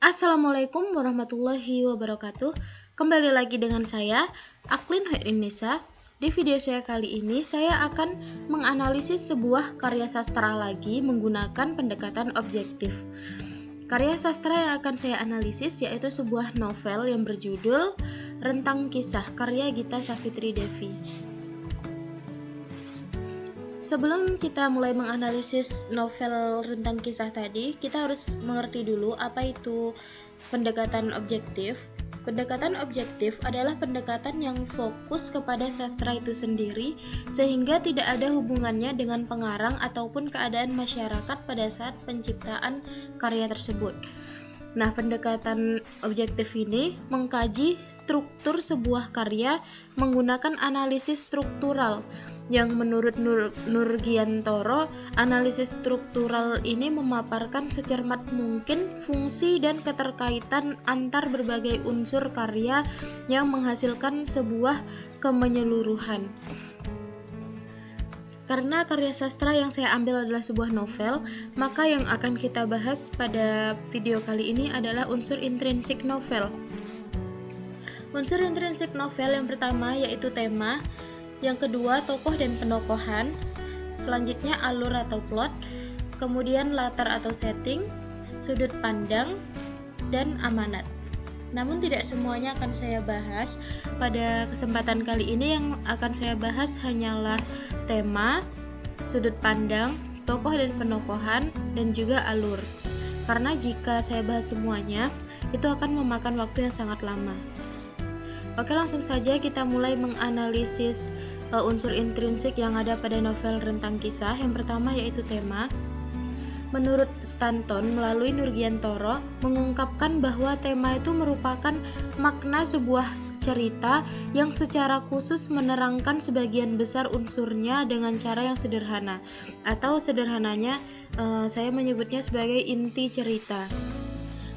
Assalamualaikum warahmatullahi wabarakatuh. Kembali lagi dengan saya, Aklin Hoirinisa. Di video saya kali ini, saya akan menganalisis sebuah karya sastra lagi menggunakan pendekatan objektif. Karya sastra yang akan saya analisis yaitu sebuah novel yang berjudul Rentang Kisah, karya Gita Savitri Devi. Sebelum kita mulai menganalisis novel Rentang Kisah tadi, kita harus mengerti dulu apa itu pendekatan objektif. Pendekatan objektif adalah pendekatan yang fokus kepada sastra itu sendiri, sehingga tidak ada hubungannya dengan pengarang ataupun keadaan masyarakat pada saat penciptaan karya tersebut. Nah, pendekatan objektif ini mengkaji struktur sebuah karya menggunakan analisis struktural, yang menurut Nurgiantoro, analisis struktural ini memaparkan secermat mungkin fungsi dan keterkaitan antar berbagai unsur karya yang menghasilkan sebuah kemenyeluruhan. Karena karya sastra yang saya ambil adalah sebuah novel, maka yang akan kita bahas pada video kali ini adalah unsur intrinsik novel. Unsur intrinsik novel yang pertama yaitu tema, yang kedua tokoh dan penokohan, selanjutnya alur atau plot, kemudian latar atau setting, sudut pandang, dan amanat. Namun tidak semuanya akan saya bahas. Pada kesempatan kali ini yang akan saya bahas hanyalah tema, sudut pandang, tokoh dan penokohan, dan juga alur. Karena jika saya bahas semuanya, itu akan memakan waktu yang sangat lama. Oke, langsung saja kita mulai menganalisis unsur intrinsik yang ada pada novel Rentang Kisah. Yang pertama yaitu tema. Menurut Stanton melalui Nurgiantoro mengungkapkan bahwa tema itu merupakan makna sebuah cerita yang secara khusus menerangkan sebagian besar unsurnya dengan cara yang sederhana, atau sederhananya saya menyebutnya sebagai inti cerita.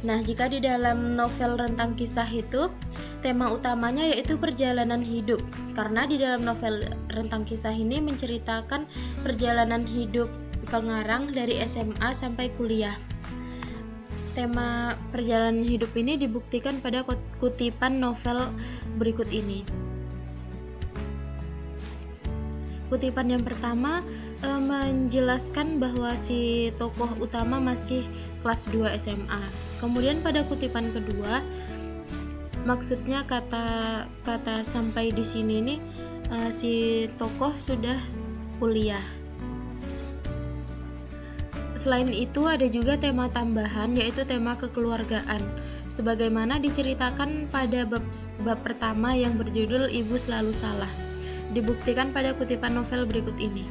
Nah, jika di dalam novel Rentang Kisah itu tema utamanya yaitu perjalanan hidup, karena di dalam novel Rentang Kisah ini menceritakan perjalanan hidup pengarang dari SMA sampai kuliah. Tema perjalanan hidup ini dibuktikan pada kutipan novel berikut ini. Kutipan yang pertama menjelaskan bahwa si tokoh utama masih kelas 2 SMA. Kemudian pada kutipan kedua, maksudnya kata sampai di sini nih si tokoh sudah kuliah. Selain itu ada juga tema tambahan yaitu tema kekeluargaan, sebagaimana diceritakan pada bab pertama yang berjudul Ibu Selalu Salah. Dibuktikan pada kutipan novel berikut ini.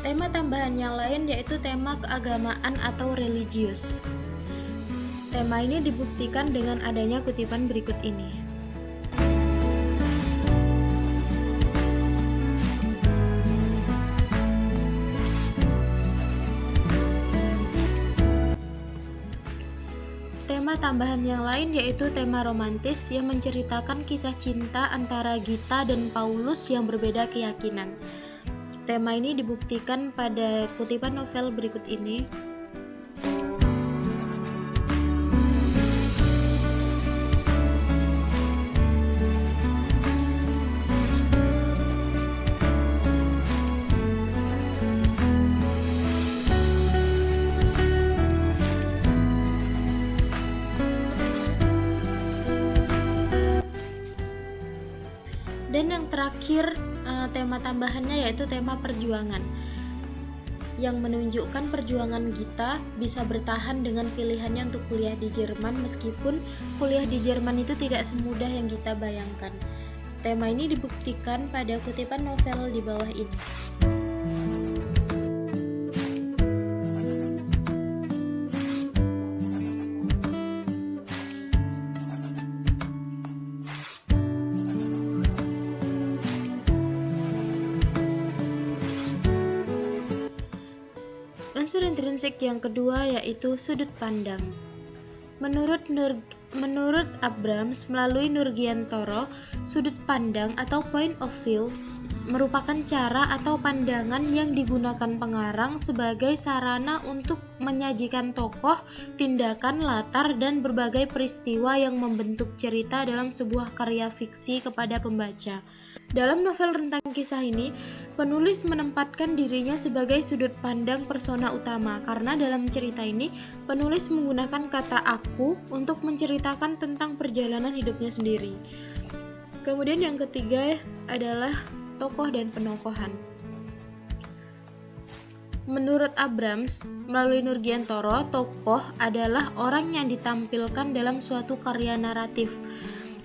Tema tambahan yang lain yaitu tema keagamaan atau religius. Tema ini dibuktikan dengan adanya kutipan berikut ini. Tema tambahan yang lain yaitu tema romantis yang menceritakan kisah cinta antara Gita dan Paulus yang berbeda keyakinan. Tema ini dibuktikan pada kutipan novel berikut ini. Dan yang terakhir tema tambahannya yaitu tema perjuangan, yang menunjukkan perjuangan Gita bisa bertahan dengan pilihannya untuk kuliah di Jerman meskipun kuliah di Jerman itu tidak semudah yang Gita bayangkan. Tema ini dibuktikan pada kutipan novel di bawah ini. Unsur intrinsik yang kedua yaitu sudut pandang. Menurut Menurut Abrams, melalui Nurgiantoro, sudut pandang atau point of view merupakan cara atau pandangan yang digunakan pengarang sebagai sarana untuk menyajikan tokoh, tindakan, latar, dan berbagai peristiwa yang membentuk cerita dalam sebuah karya fiksi kepada pembaca. Dalam novel rentang kisah ini, penulis menempatkan dirinya sebagai sudut pandang persona utama karena dalam cerita ini, penulis menggunakan kata aku untuk menceritakan tentang perjalanan hidupnya sendiri. Kemudian yang ketiga adalah tokoh dan penokohan. Menurut Abrams, melalui Nurgiantoro, tokoh adalah orang yang ditampilkan dalam suatu karya naratif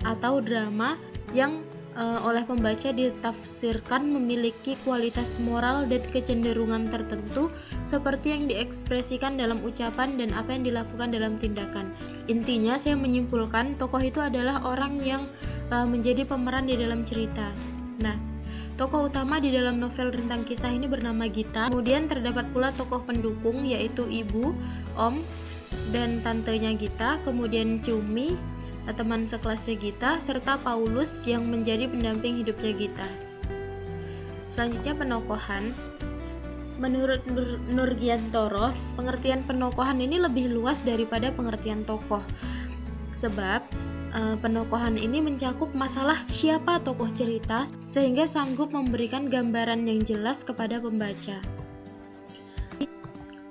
atau drama yang oleh pembaca ditafsirkan memiliki kualitas moral dan kecenderungan tertentu seperti yang diekspresikan dalam ucapan dan apa yang dilakukan dalam tindakan. Intinya saya menyimpulkan tokoh itu adalah orang yang menjadi pemeran di dalam cerita. Nah, tokoh utama di dalam novel rentang kisah ini bernama Gita. Kemudian terdapat pula tokoh pendukung yaitu ibu, om, dan tantenya Gita, kemudian Cumi, teman sekelasnya Gita, serta Paulus yang menjadi pendamping hidupnya Gita. Selanjutnya penokohan. Menurut Nurgiantoro, pengertian penokohan ini lebih luas daripada pengertian tokoh. Sebab penokohan ini mencakup masalah siapa tokoh cerita sehingga sanggup memberikan gambaran yang jelas kepada pembaca.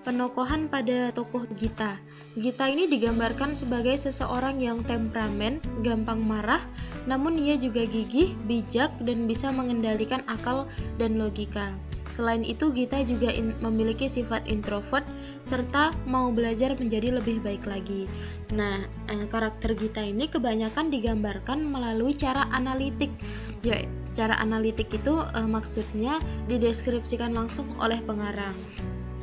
Penokohan pada tokoh Gita. Gita ini digambarkan sebagai seseorang yang temperamen, gampang marah, namun ia juga gigih, bijak, dan bisa mengendalikan akal dan logika. Selain itu, Gita juga memiliki sifat introvert, serta mau belajar menjadi lebih baik lagi. Nah, karakter Gita ini kebanyakan digambarkan melalui cara analitik. Ya, cara analitik itu maksudnya dideskripsikan langsung oleh pengarang.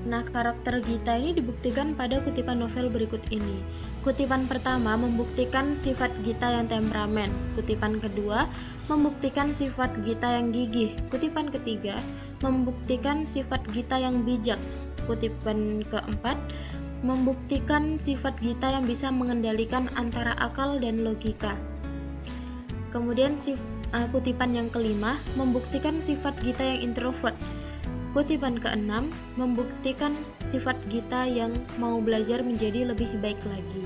Nah, karakter Gita ini dibuktikan pada kutipan novel berikut ini. Kutipan pertama membuktikan sifat Gita yang temperamen. Kutipan kedua membuktikan sifat Gita yang gigih. Kutipan ketiga membuktikan sifat Gita yang bijak. Kutipan keempat membuktikan sifat Gita yang bisa mengendalikan antara akal dan logika. Kemudian kutipan yang kelima membuktikan sifat Gita yang introvert. Kutipan keenam membuktikan sifat Gita yang mau belajar menjadi lebih baik lagi.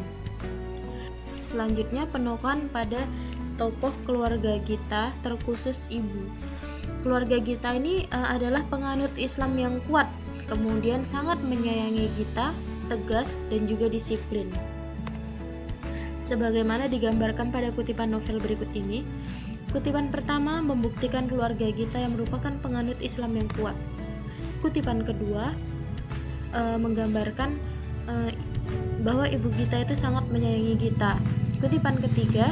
Selanjutnya penokohan pada tokoh keluarga Gita, terkhusus ibu. Keluarga Gita ini adalah penganut Islam yang kuat, kemudian sangat menyayangi Gita, tegas, dan juga disiplin. Sebagaimana digambarkan pada kutipan novel berikut ini, kutipan pertama membuktikan keluarga Gita yang merupakan penganut Islam yang kuat. Kutipan kedua menggambarkan bahwa ibu Gita itu sangat menyayangi Gita. Kutipan ketiga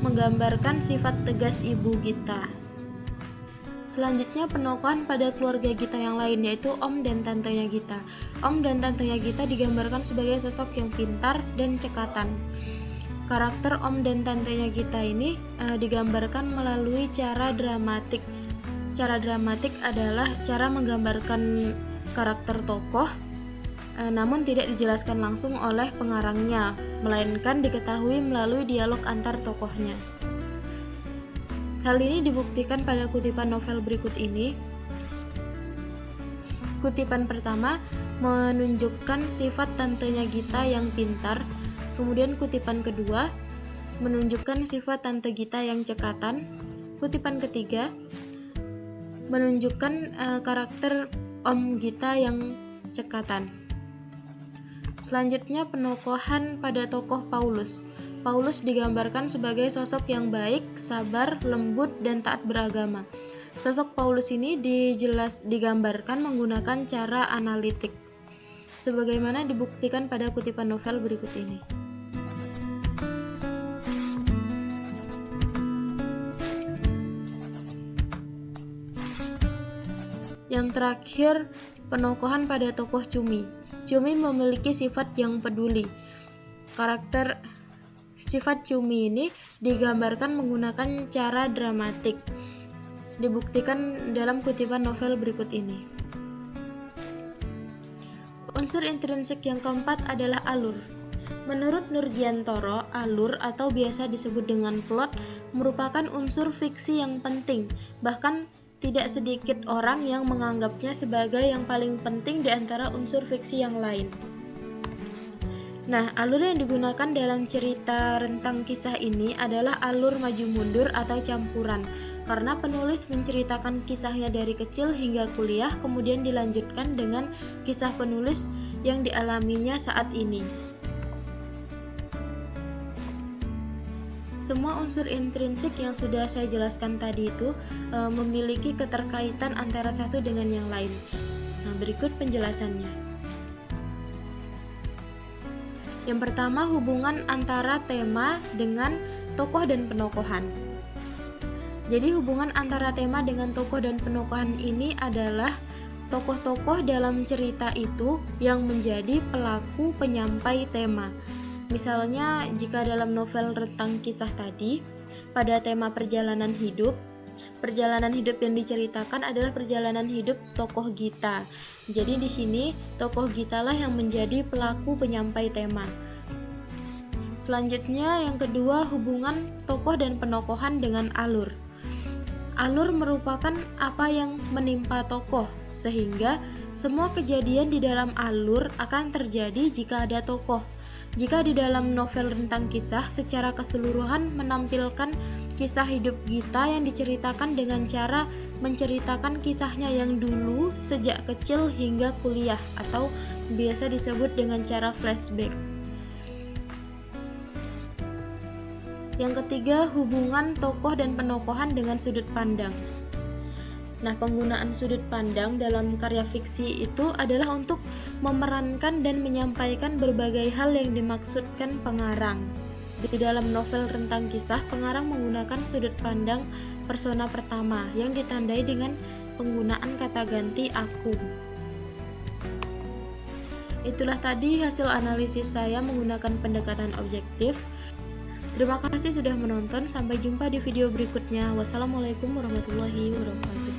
menggambarkan sifat tegas ibu Gita. Selanjutnya penokohan pada keluarga Gita yang lain, yaitu om dan tantenya Gita. Om dan tantenya Gita digambarkan sebagai sosok yang pintar dan cekatan. Karakter om dan tantenya Gita ini digambarkan melalui cara dramatik. Cara dramatik adalah cara menggambarkan karakter tokoh, namun tidak dijelaskan langsung oleh pengarangnya, melainkan diketahui melalui dialog antar tokohnya. Hal ini dibuktikan pada kutipan novel berikut ini. Kutipan pertama menunjukkan sifat tantenya Gita yang pintar, kemudian kutipan kedua menunjukkan sifat tante Gita yang cekatan, kutipan ketiga menunjukkan karakter om Gita yang cekatan. Selanjutnya penokohan pada tokoh Paulus. Paulus digambarkan sebagai sosok yang baik, sabar, lembut, dan taat beragama. Sosok Paulus ini digambarkan menggunakan cara analitik, sebagaimana dibuktikan pada kutipan novel berikut ini. Yang terakhir, penokohan pada tokoh Cumi. Cumi memiliki sifat yang peduli. Sifat Cumi ini digambarkan menggunakan cara dramatik. Dibuktikan dalam kutipan novel berikut ini. Unsur intrinsik yang keempat adalah alur. Menurut Nurgiantoro, alur atau biasa disebut dengan plot merupakan unsur fiksi yang penting, bahkan tidak sedikit orang yang menganggapnya sebagai yang paling penting di antara unsur fiksi yang lain. Nah, alur yang digunakan dalam cerita rentang kisah ini adalah alur maju mundur atau campuran, karena penulis menceritakan kisahnya dari kecil hingga kuliah, kemudian dilanjutkan dengan kisah penulis yang dialaminya saat ini. Semua unsur intrinsik yang sudah saya jelaskan tadi itu memiliki keterkaitan antara satu dengan yang lain. Nah, berikut penjelasannya. Yang pertama, hubungan antara tema dengan tokoh dan penokohan. Jadi hubungan antara tema dengan tokoh dan penokohan ini adalah tokoh-tokoh dalam cerita itu yang menjadi pelaku penyampai tema. Misalnya, jika dalam novel rentang kisah tadi, pada tema perjalanan hidup yang diceritakan adalah perjalanan hidup tokoh Gita. Jadi di sini tokoh Gita lah yang menjadi pelaku penyampai tema. Selanjutnya, yang kedua, hubungan tokoh dan penokohan dengan alur. Alur merupakan apa yang menimpa tokoh, sehingga semua kejadian di dalam alur akan terjadi jika ada tokoh. Jika di dalam novel rentang kisah secara keseluruhan menampilkan kisah hidup Gita yang diceritakan dengan cara menceritakan kisahnya yang dulu sejak kecil hingga kuliah, atau biasa disebut dengan cara flashback. Yang ketiga, hubungan tokoh dan penokohan dengan sudut pandang. Nah, penggunaan sudut pandang dalam karya fiksi itu adalah untuk memerankan dan menyampaikan berbagai hal yang dimaksudkan pengarang. Di dalam novel rentang kisah, pengarang menggunakan sudut pandang persona pertama yang ditandai dengan penggunaan kata ganti aku. Itulah tadi hasil analisis saya menggunakan pendekatan objektif. Terima kasih sudah menonton, sampai jumpa di video berikutnya. Wassalamualaikum warahmatullahi wabarakatuh.